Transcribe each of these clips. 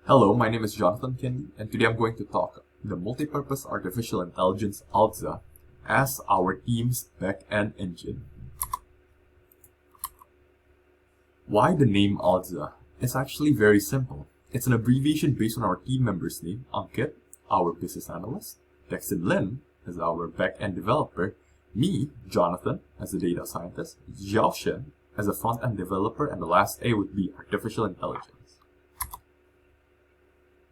Hello, my name is Jonathan Kennedy, and today I'm going to talk the multi-purpose artificial intelligence ALZA as our team's back-end engine. Why the name ALZA? It's actually very simple. It's an abbreviation based on our team member's name, Ankit, our business analyst, Dexon Lin as our back-end developer, me, Jonathan, as a data scientist, Xiao Shen as a front-end developer, and the last A would be artificial intelligence.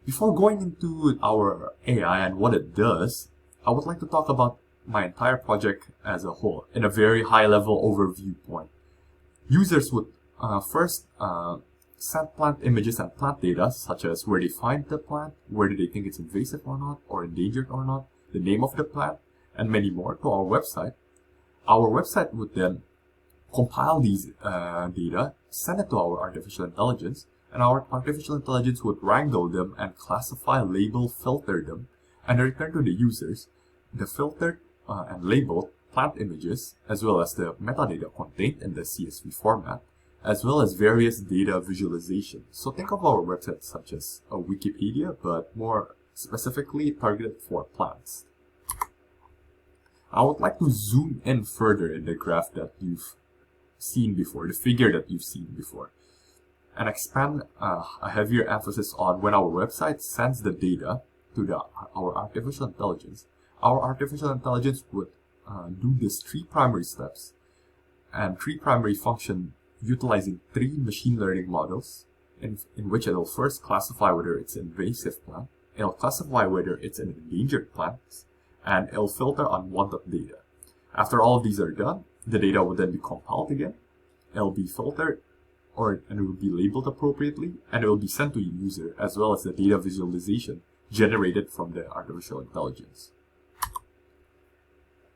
Before going into our AI and what it does, I would like to talk about my entire project as a whole in a very high-level overview point. Users would first send plant images and plant data, such as where they find the plant, where do they think it's invasive or not, or endangered or not, the name of the plant, and many more to our website. Our website would then compile these data, send it to our artificial intelligence, and our artificial intelligence would wrangle them and classify, label, filter them, and return to the users the filtered and labeled plant images, as well as the metadata contained in the CSV format, as well as various data visualization. So think of our website such as a Wikipedia, but more specifically targeted for plants. I would like to zoom in further in the graph that you've seen before, the figure that you've seen before, and expand a heavier emphasis on when our website sends the data to our artificial intelligence. Our artificial intelligence would do these three primary steps and three primary functions utilizing three machine learning models in which it will first classify whether it's an invasive plant, it'll classify whether it's an endangered plant, and it'll filter unwanted data. After all of these are done, the data will then be compiled again, it'll be filtered, and it will be labeled appropriately, and it will be sent to a user, as well as the data visualization generated from the artificial intelligence.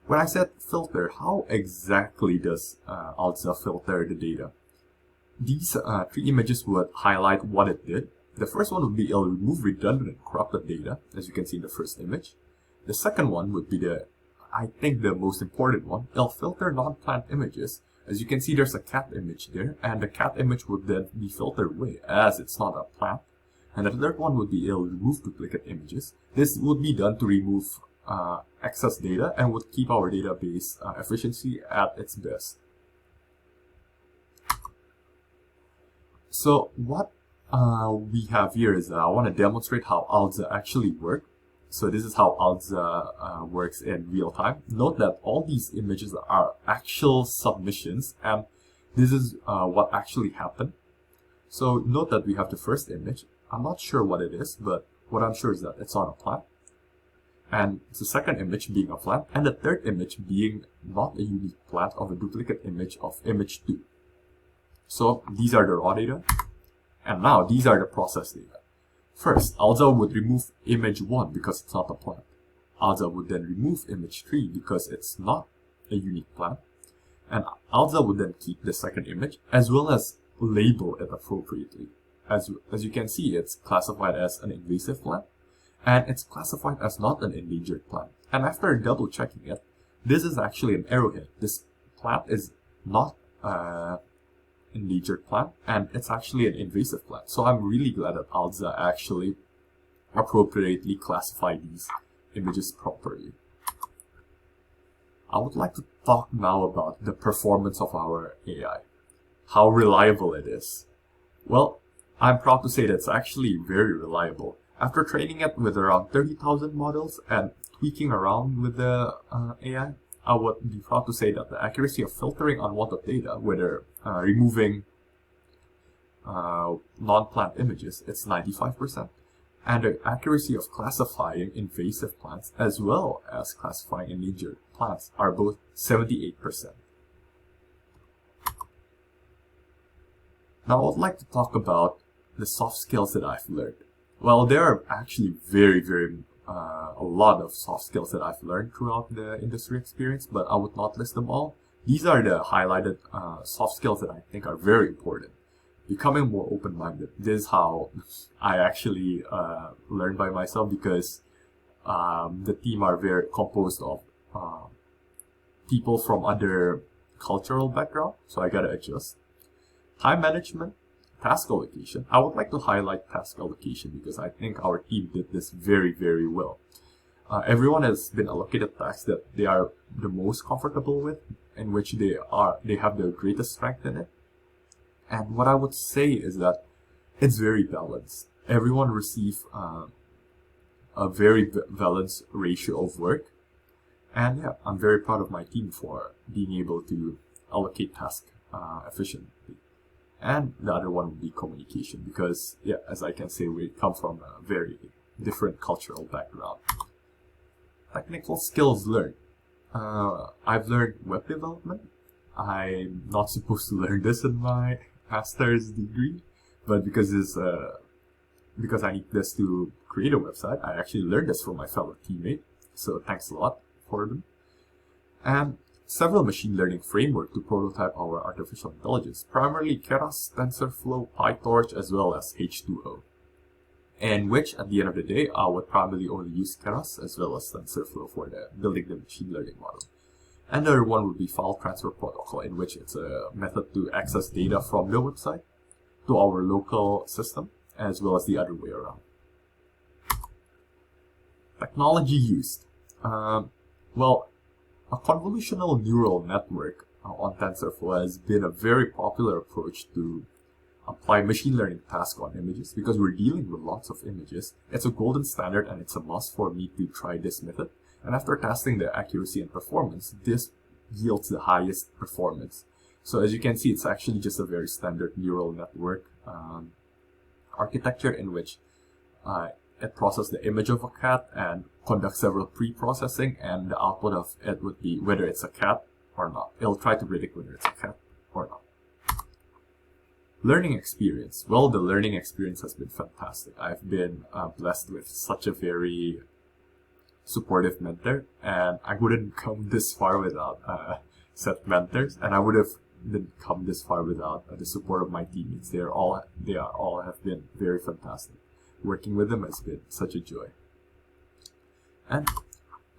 When I said filter, how exactly does ALZA filter the data? These three images would highlight what it did. The first one would be it'll remove redundant and corrupted data, as you can see in the first image. The second one would be I think the most important one. It'll filter non-plant images. As you can see, there's a cat image there, and the cat image would then be filtered away as it's not a plant. And the third one would be it'll remove duplicate images. This would be done to remove excess data and would keep our database efficiency at its best. So what we have here is I want to demonstrate how ALZA actually works. So this is how ALZA works in real time. Note that all these images are actual submissions, and this is what actually happened. So note that we have the first image. I'm not sure what it is, but what I'm sure is that it's on a plant. And the second image being a plant, and the third image being not a unique plant of a duplicate image of image 2. So these are the raw data, and now these are the process data. First, ALZA would remove image 1 because it's not a plant. ALZA would then remove image 3 because it's not a unique plant. And ALZA would then keep the second image as well as label it appropriately. As you can see, it's classified as an invasive plant, and it's classified as not an endangered plant. And after double checking it, this is actually an arrowhead. This plant is not endangered plant, and it's actually an invasive plant. So I'm really glad that ALZA actually appropriately classified these images properly. I would like to talk now about the performance of our AI, how reliable it is. Well, I'm proud to say that it's actually very reliable. After training it with around 30,000 models and tweaking around with the AI, I would be proud to say that the accuracy of filtering unwanted data, whether removing non-plant images, it's 95%. And the accuracy of classifying invasive plants as well as classifying endangered plants are both 78%. Now I would like to talk about the soft skills that I've learned. Well, there are actually a lot of soft skills that I've learned throughout the industry experience, but I would not list them all. These are the highlighted soft skills that I think are very important. Becoming more open-minded. This is how I actually learned by myself, because the team are very composed of people from other cultural background, so I gotta adjust. Time management. task allocation, I would like to highlight task allocation because I think our team did this very, very well. Everyone has been allocated tasks that they are the most comfortable with, in which they have the greatest strength in it. And what I would say is that it's very balanced. Everyone receives a very balanced ratio of work. And yeah, I'm very proud of my team for being able to allocate tasks efficiently. And the other one would be communication because, yeah, as I can say, we come from a very different cultural background. Technical skills learned. I've learned web development. I'm not supposed to learn this in my master's degree, but because I need this to create a website, I actually learned this from my fellow teammate. So thanks a lot for them. And several machine learning frameworks to prototype our artificial intelligence, primarily Keras, TensorFlow, PyTorch, as well as H2O. And which, at the end of the day, I would probably only use Keras as well as TensorFlow for building the machine learning model. And the other one would be file transfer protocol, in which it's a method to access data from the website to our local system, as well as the other way around. Technology used. Well, a convolutional neural network on TensorFlow has been a very popular approach to apply machine learning tasks on images because we're dealing with lots of images. It's a golden standard and it's a must for me to try this method. And after testing the accuracy and performance, this yields the highest performance. So as you can see, it's actually just a very standard neural network architecture in which it processes the image of a cat and conducts several pre-processing, and the output of it would be whether it's a cat or not. It'll try to predict whether it's a cat or not. Learning experience. Well, the learning experience has been fantastic. I've been blessed with such a very supportive mentor, and I wouldn't come this far without set mentors, and I would have didn't come this far without the support of my teammates. They are all have been very fantastic. Working with them has been such a joy. And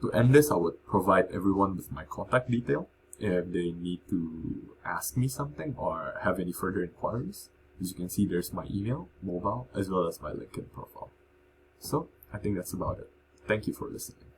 to end this, I would provide everyone with my contact detail if they need to ask me something or have any further inquiries. As you can see, there's my email, mobile, as well as my LinkedIn profile. So I think that's about it. Thank you for listening.